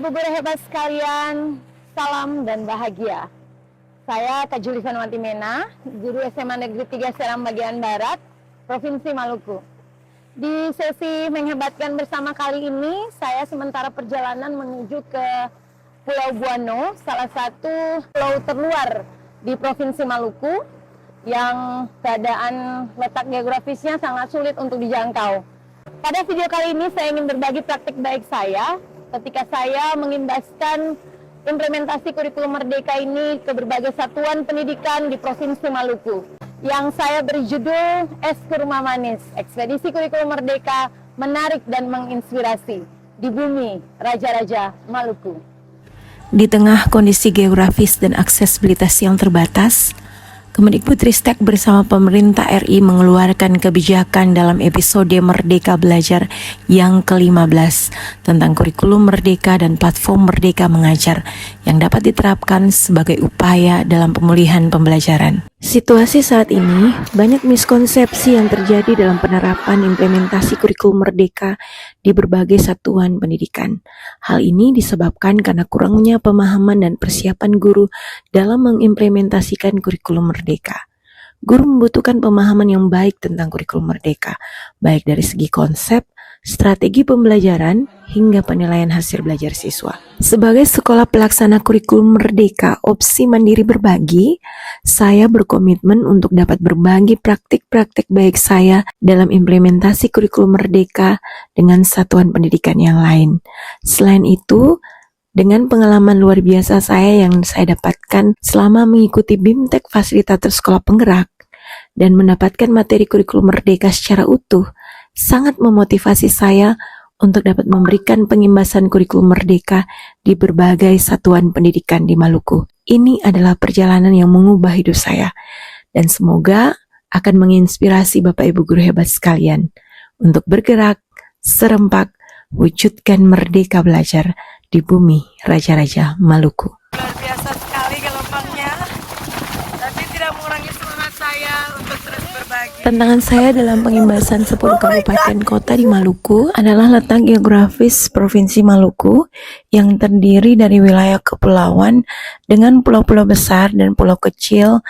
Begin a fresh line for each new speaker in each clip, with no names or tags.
Ibu guru hebat sekalian, salam dan bahagia. Saya Kak Juli Vanuati Mena, guru SMA Negeri 3 Seram Bagian Barat, Provinsi Maluku. Di sesi menghebatkan bersama kali ini, saya sementara perjalanan menuju ke Pulau Buano, salah satu pulau terluar di Provinsi Maluku, yang keadaan letak geografisnya sangat sulit untuk dijangkau. Pada video kali ini saya ingin berbagi praktik baik saya ketika saya mengimbaskan implementasi kurikulum Merdeka ini ke berbagai satuan pendidikan di Provinsi Maluku. Yang saya beri judul Es Kurma Manis, Ekspedisi Kurikulum Merdeka Menarik dan Menginspirasi di Bumi Raja-Raja Maluku.
Di tengah kondisi geografis dan aksesibilitas yang terbatas, Kemendikbudristek bersama pemerintah RI mengeluarkan kebijakan dalam episode Merdeka Belajar yang ke-15 tentang kurikulum Merdeka dan platform Merdeka Mengajar yang dapat diterapkan sebagai upaya dalam pemulihan pembelajaran. Situasi saat ini, banyak miskonsepsi yang terjadi dalam penerapan implementasi kurikulum Merdeka di berbagai satuan pendidikan. Hal ini disebabkan karena kurangnya pemahaman dan persiapan guru dalam mengimplementasikan kurikulum Merdeka. Guru membutuhkan pemahaman yang baik tentang kurikulum Merdeka, baik dari segi konsep, strategi pembelajaran, hingga penilaian hasil belajar siswa. Sebagai sekolah pelaksana kurikulum Merdeka opsi mandiri berbagi, saya berkomitmen untuk dapat berbagi praktik-praktik baik saya dalam implementasi kurikulum Merdeka dengan satuan pendidikan yang lain. Selain itu, dengan pengalaman luar biasa saya yang saya dapatkan selama mengikuti BIMTEK Fasilitator Sekolah Penggerak dan mendapatkan materi kurikulum Merdeka secara utuh, sangat memotivasi saya untuk dapat memberikan pengimbasan kurikulum Merdeka di berbagai satuan pendidikan di Maluku. Ini adalah perjalanan yang mengubah hidup saya dan semoga akan menginspirasi Bapak Ibu guru hebat sekalian untuk bergerak serempak wujudkan Merdeka Belajar di bumi Raja-Raja Maluku.
Luar biasa sekali gelombangnya, tapi tidak mengurangi semangat saya untuk terus berbagi.
Tantangan saya dalam pengimbasan 10 kabupaten kota di Maluku adalah letak geografis Provinsi Maluku yang terdiri dari wilayah kepulauan dengan pulau-pulau besar dan pulau kecil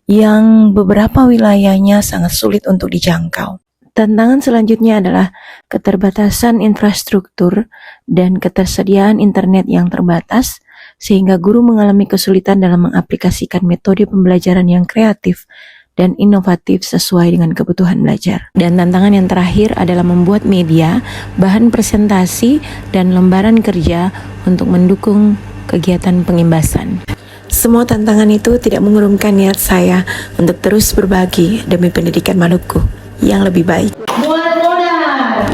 yang beberapa wilayahnya sangat sulit untuk dijangkau. Tantangan selanjutnya adalah keterbatasan infrastruktur dan ketersediaan internet yang terbatas, sehingga guru mengalami kesulitan dalam mengaplikasikan metode pembelajaran yang kreatif dan inovatif sesuai dengan kebutuhan belajar. Dan tantangan yang terakhir adalah membuat media, bahan presentasi, dan lembaran kerja untuk mendukung kegiatan pengimbasan. Semua tantangan itu tidak mengurungkan niat saya untuk terus berbagi demi pendidikan Maluku yang lebih baik.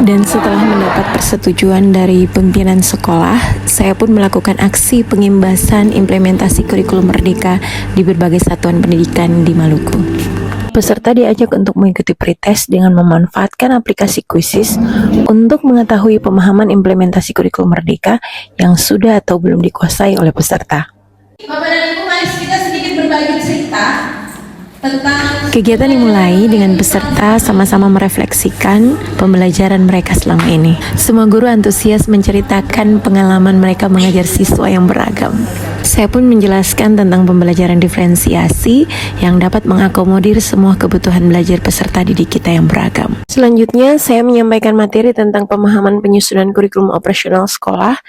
Dan setelah mendapat persetujuan dari pimpinan sekolah, saya pun melakukan aksi pengimbasan implementasi kurikulum Merdeka di berbagai satuan pendidikan di Maluku. Peserta diajak untuk mengikuti pretest dengan memanfaatkan aplikasi Quizizz untuk mengetahui pemahaman implementasi kurikulum Merdeka yang sudah atau belum dikuasai oleh peserta.
Bapak dan Ibu, mari kita sedikit berbagi cerita tentang
Kegiatan dimulai dengan peserta sama-sama merefleksikan pembelajaran mereka selama ini. Semua guru antusias menceritakan pengalaman mereka mengajar siswa yang beragam. Saya pun menjelaskan tentang pembelajaran diferensiasi yang dapat mengakomodir semua kebutuhan belajar peserta didik kita yang beragam. Selanjutnya, saya menyampaikan materi tentang pemahaman penyusunan kurikulum operasional sekolah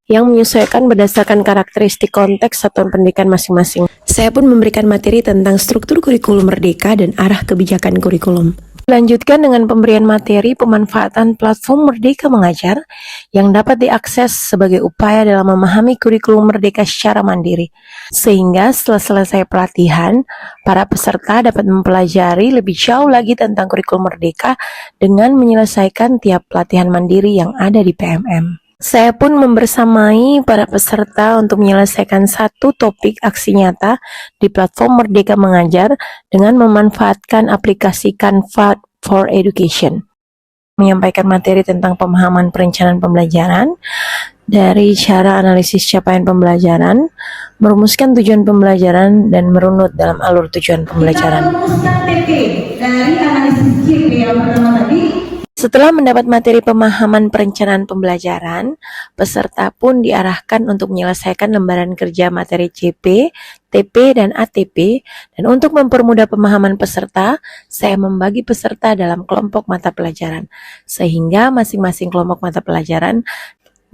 yang menyesuaikan berdasarkan karakteristik konteks satuan pendidikan masing-masing. Saya pun memberikan materi tentang struktur kurikulum Merdeka dan arah kebijakan kurikulum. Lanjutkan dengan pemberian materi pemanfaatan platform Merdeka Mengajar yang dapat diakses sebagai upaya dalam memahami kurikulum Merdeka secara mandiri. Sehingga setelah selesai pelatihan, para peserta dapat mempelajari lebih jauh lagi tentang kurikulum Merdeka dengan menyelesaikan tiap pelatihan mandiri yang ada di PMM. Saya pun membersamai para peserta untuk menyelesaikan satu topik aksi nyata di platform Merdeka Mengajar dengan memanfaatkan aplikasi Canva for Education. Menyampaikan materi tentang pemahaman perencanaan pembelajaran, dari cara analisis capaian pembelajaran, merumuskan tujuan pembelajaran, dan merunut dalam alur tujuan pembelajaran.
Kita merumuskan TP dari analisis JP yang pertama tadi.
Setelah mendapat materi pemahaman perencanaan pembelajaran, peserta pun diarahkan untuk menyelesaikan lembaran kerja materi CP, TP, dan ATP. Dan untuk mempermudah pemahaman peserta, saya membagi peserta dalam kelompok mata pelajaran, sehingga masing-masing kelompok mata pelajaran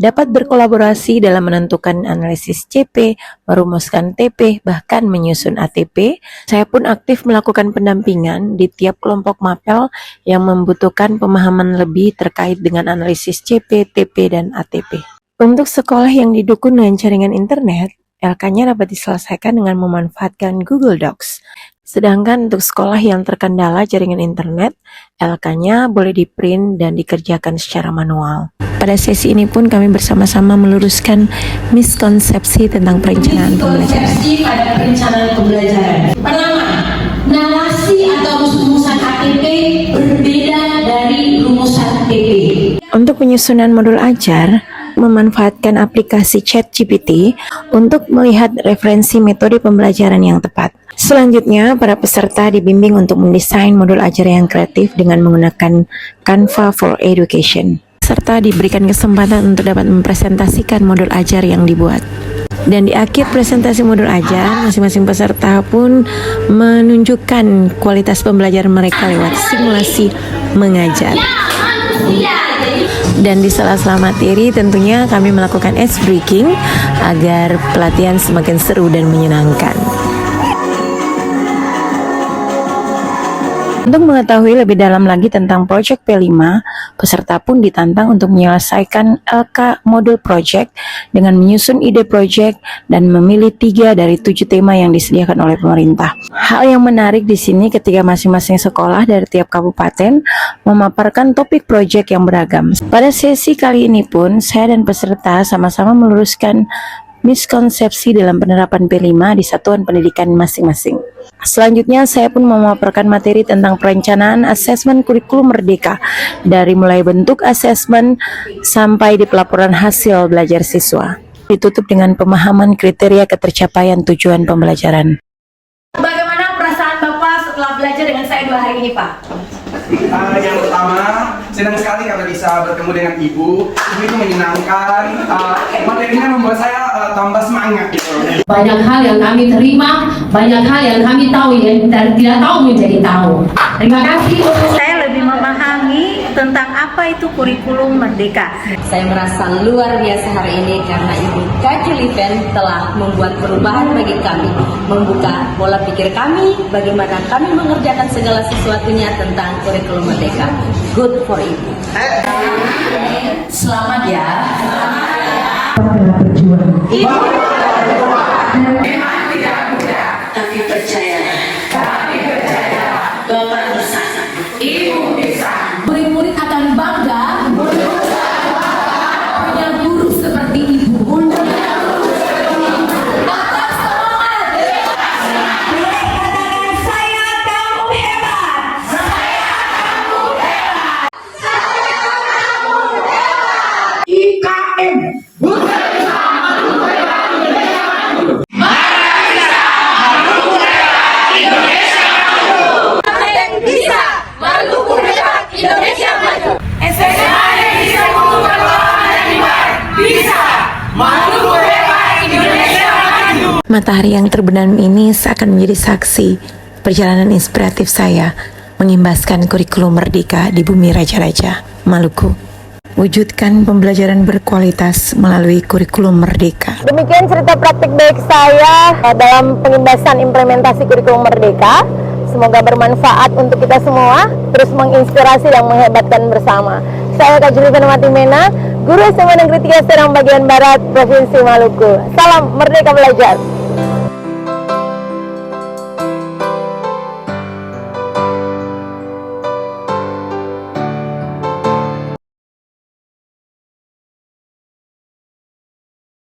dapat berkolaborasi dalam menentukan analisis CP, merumuskan TP, bahkan menyusun ATP. Saya pun aktif melakukan pendampingan di tiap kelompok mapel yang membutuhkan pemahaman lebih terkait dengan analisis CP, TP, dan ATP. Untuk sekolah yang didukung dengan jaringan internet, LK-nya dapat diselesaikan dengan memanfaatkan Google Docs. Sedangkan untuk sekolah yang terkendala jaringan internet, LK-nya boleh di-print dan dikerjakan secara manual. Pada sesi ini pun kami bersama-sama meluruskan miskonsepsi tentang perencanaan pembelajaran.
Miskonsepsi pada perencanaan pembelajaran. Pertama, narasi atau rumusan ATP berbeda dari rumusan TP.
Untuk penyusunan modul ajar, memanfaatkan aplikasi ChatGPT untuk melihat referensi metode pembelajaran yang tepat. Selanjutnya, para peserta dibimbing untuk mendesain modul ajar yang kreatif dengan menggunakan Canva for Education. Peserta diberikan kesempatan untuk dapat mempresentasikan modul ajar yang dibuat. Dan di akhir presentasi modul ajar, masing-masing peserta pun menunjukkan kualitas pembelajaran mereka lewat simulasi mengajar. Dan di sela-sela materi tentunya kami melakukan ice breaking agar pelatihan semakin seru dan menyenangkan. Untuk mengetahui lebih dalam lagi tentang Project P5, peserta pun ditantang untuk menyelesaikan LK Modul Project dengan menyusun ide project dan memilih 3 dari 7 tema yang disediakan oleh pemerintah. Hal yang menarik di sini ketika masing-masing sekolah dari tiap kabupaten memaparkan topik project yang beragam. Pada sesi kali ini pun, saya dan peserta sama-sama meluruskan miskonsepsi dalam penerapan P5 di satuan pendidikan masing-masing. Selanjutnya, saya pun memaparkan materi tentang perencanaan asesmen kurikulum merdeka, dari mulai bentuk asesmen sampai di pelaporan hasil belajar siswa. Ditutup dengan pemahaman kriteria ketercapaian tujuan pembelajaran.
Bagaimana perasaan Bapak setelah belajar dengan saya 2 hari ini, Pak?
Yang pertama, senang sekali karena bisa bertemu dengan Ibu. Ibu itu menyenangkan. Materinya membuat saya tambah semangat gitu.
Banyak hal yang kami terima, banyak hal yang kami tahu yang tidak tahu menjadi tahu. Terima kasih.
Saya lebih memahami tentang apa itu kurikulum merdeka.
Saya merasa luar biasa hari ini karena Ibu Kajuliven telah membuat perubahan bagi kami, membuka pola pikir kami, bagaimana kami mengerjakan segala sesuatunya tentang kurikulum merdeka. Good for Ibu.
Selamat ya.
Tapi percaya. Bapak bisa. Ibu bisa.
Murid-murid akan bangga punya guru seperti Ibu. Tetap semangat. Katakan saya kamu hebat. Saya kamu hebat. Saya kamu hebat.
IKM.
Matahari yang terbenam ini seakan menjadi saksi perjalanan inspiratif saya mengimbaskan kurikulum merdeka di bumi raja-raja, Maluku. Wujudkan pembelajaran berkualitas melalui kurikulum merdeka.
Demikian cerita praktik baik saya dalam pengimbasan implementasi kurikulum merdeka. Semoga bermanfaat untuk kita semua, terus menginspirasi dan menghebatkan bersama. Saya Kak Julian Mena, Guru SMA Negeri 3 Serang bagian Barat, Provinsi Maluku. Salam Merdeka Belajar.